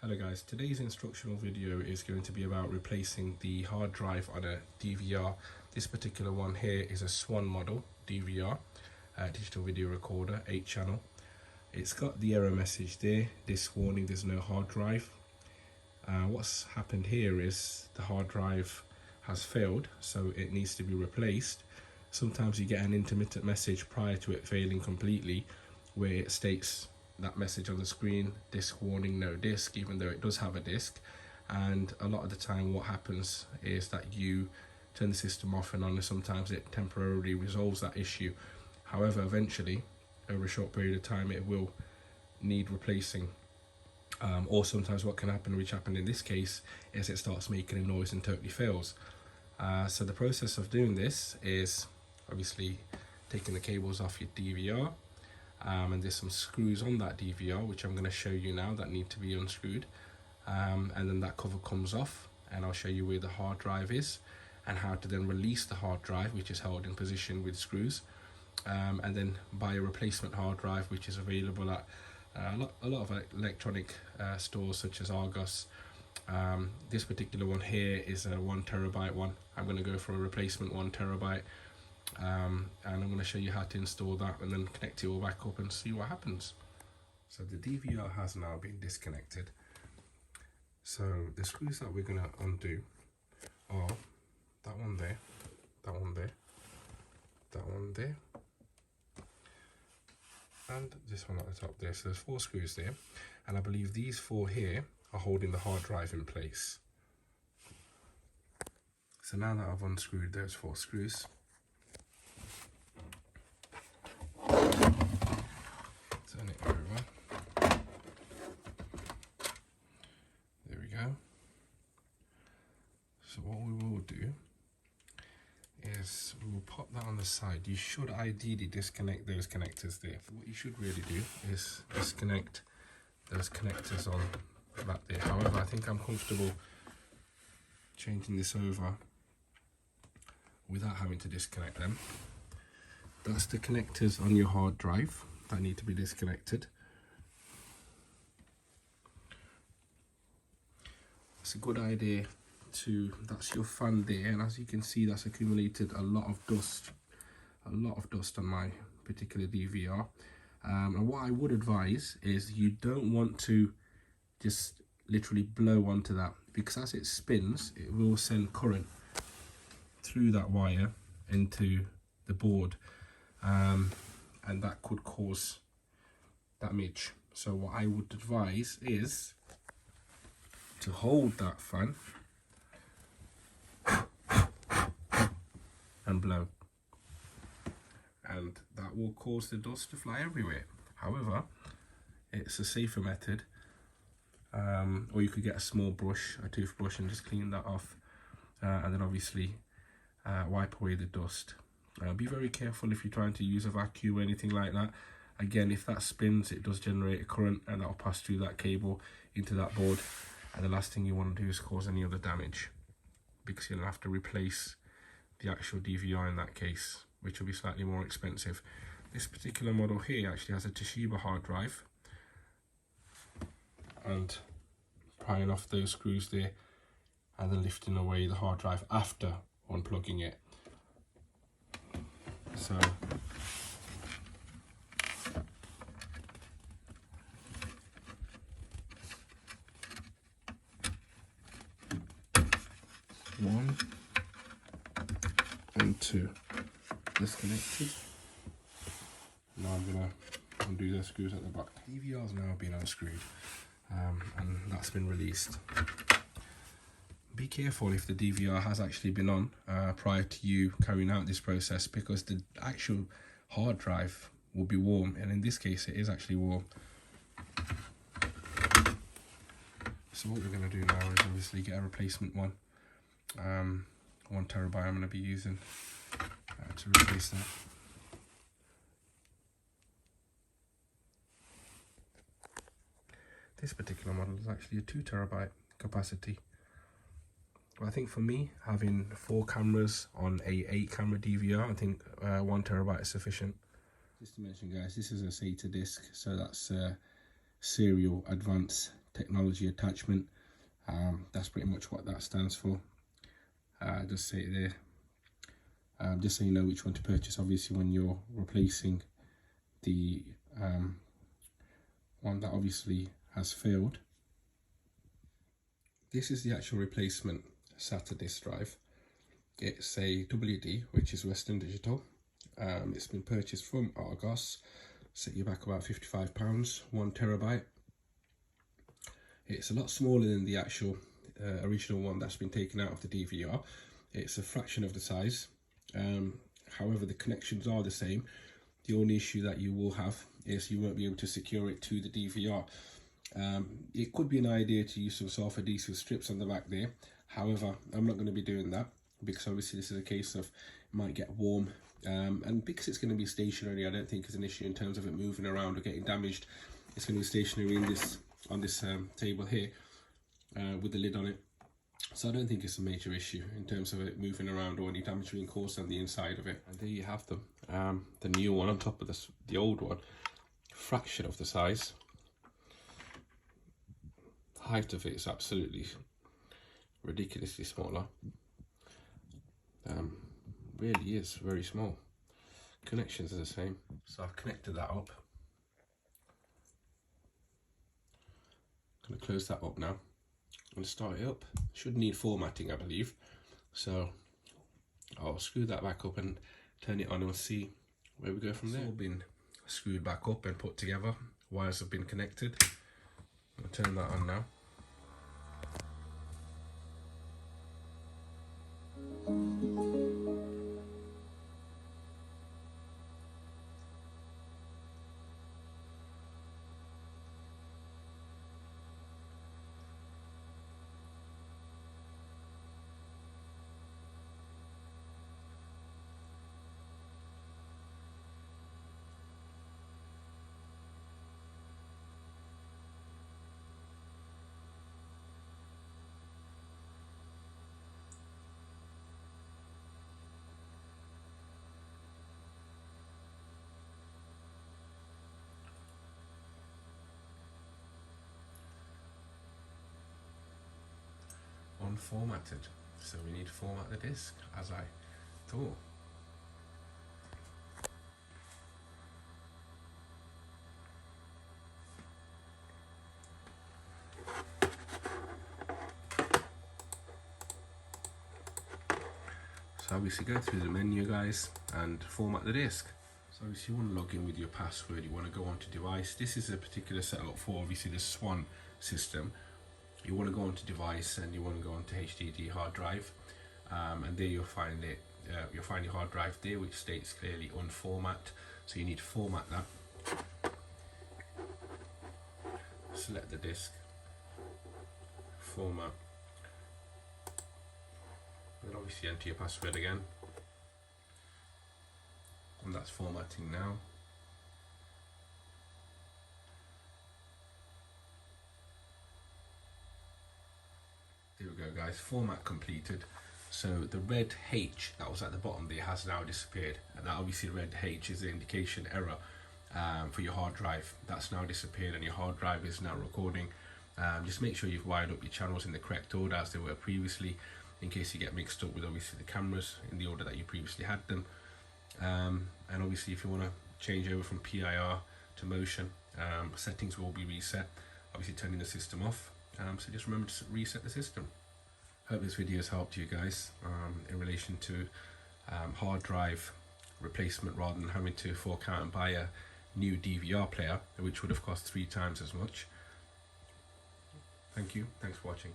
Hello guys, today's instructional video is going to be about replacing the hard drive on a DVR. This particular one here is a Swan model DVR, digital video recorder, 8 channel. It's got the error message there, disk warning, there's no hard drive. What's happened here is the hard drive has failed, so it needs to be replaced. Sometimes you get an intermittent message prior to it failing completely where it states that message on the screen, disk warning, no disk, even though it does have a disk. And a lot of the time what happens is that you turn the system off and on, and sometimes it temporarily resolves that issue. However, eventually over a short period of time it will need replacing, or sometimes what can happen, which happened in this case, is it starts making a noise and totally fails. So the process of doing this is obviously taking the cables off your DVR. And there's some screws on that DVR which I'm going to show you now that need to be unscrewed, and then that cover comes off, and I'll show you where the hard drive is and how to then release the hard drive, which is held in position with screws, and then buy a replacement hard drive, which is available at a lot of electronic stores such as Argos. This particular one here is a 1 terabyte one. I'm going to go for a replacement 1 terabyte. And I'm going to show you how to install that and then connect it all back up and see what happens. So the DVR has now been disconnected. So the screws that we're going to undo are that one there, that one there, that one there, and this one at the top there. So there's 4 screws there, and I believe these 4 here are holding the hard drive in place. So now that I've unscrewed those 4 screws, turn it over. There we go. So what we will do is we will pop that on the side. You should ideally disconnect those connectors there. What you should really do is disconnect those connectors on that there. However, I think I'm comfortable changing this over without having to disconnect them. That's the connectors on your hard drive that need to be disconnected. It's a good idea to, that's your fan there, and as you can see that's accumulated a lot of dust on my particular DVR. And what I would advise is you don't want to just literally blow onto that, because as it spins it will send current through that wire into the board, and that could cause damage. So what I would advise is to hold that fan and blow, and that will cause the dust to fly everywhere. However, it's a safer method, or you could get a small brush, a toothbrush, and just clean that off, and then obviously wipe away the dust. Be very careful if you're trying to use a vacuum or anything like that. Again, if that spins, it does generate a current, and that will pass through that cable into that board, and the last thing you want to do is cause any other damage, because you'll have to replace the actual DVR in that case, which will be slightly more expensive. This particular model here actually has a Toshiba hard drive, and prying off those screws there and then lifting away the hard drive after unplugging it. So one and 2 disconnected. Now I'm going to undo those screws at the back. DVR's now been unscrewed, and that's been released. Be careful if the DVR has actually been on prior to you carrying out this process, because the actual hard drive will be warm, and in this case it is actually warm. So what we're going to do now is obviously get a replacement one. 1 terabyte I'm going to be using to replace that. This particular model is actually a 2 terabyte capacity. Well, I think for me, having 4 cameras on a 8 camera DVR, I think 1 terabyte is sufficient. Just to mention, guys, this is a SATA disc, so that's serial advanced technology attachment. That's pretty much what that stands for. Just say it there. Just so you know which one to purchase, obviously, when you're replacing the one that obviously has failed. This is the actual replacement SATA disk drive. It's a WD, which is Western Digital. It's been purchased from Argos. Set you back about £55, 1 terabyte. It's a lot smaller than the actual original one that's been taken out of the DVR. It's a fraction of the size. However, the connections are the same. The only issue that you will have is you won't be able to secure it to the DVR. It could be an idea to use some soft adhesive strips on the back there. However, I'm not going to be doing that because obviously this is a case of it might get warm. And because it's going to be stationary, I don't think it's an issue in terms of it moving around or getting damaged. It's going to be stationary in on this table here with the lid on it. So I don't think it's a major issue in terms of it moving around or any damage being caused on the inside of it. And there you have them. The new one on top of the old one, fraction of the size. The height of it is absolutely ridiculously smaller. Really is very small. Connections are the same. So I've connected that up. I'm going to close that up now. I'm going to start it up. Should need formatting, I believe. So I'll screw that back up and turn it on and we'll see where we go from there. It's all been screwed back up and put together. Wires have been connected. I'll turn that on now. Unformatted, so we need to format the disk as I thought. So obviously go through the menu, guys, and format the disk. So obviously you want to log in with your password, you want to go onto device. This is a particular setup for obviously the Swan system. You want to go onto device and you want to go onto HDD hard drive, and there you'll find it. You'll find your hard drive there, which states clearly unformat. So you need to format that. Select the disk, format, and obviously enter your password again. And that's formatting now. There we go, guys, format completed. So the red H that was at the bottom there has now disappeared, and that obviously red H is the indication error for your hard drive. That's now disappeared and your hard drive is now recording. Just make sure you've wired up your channels in the correct order as they were previously, in case you get mixed up with obviously the cameras in the order that you previously had them. And obviously if you want to change over from PIR to motion, settings will be reset, obviously turning the system off. So just remember to reset the system. Hope this video has helped you guys in relation to hard drive replacement, rather than having to fork out and buy a new DVR player, which would have cost 3 times as much. Thank you, thanks for watching.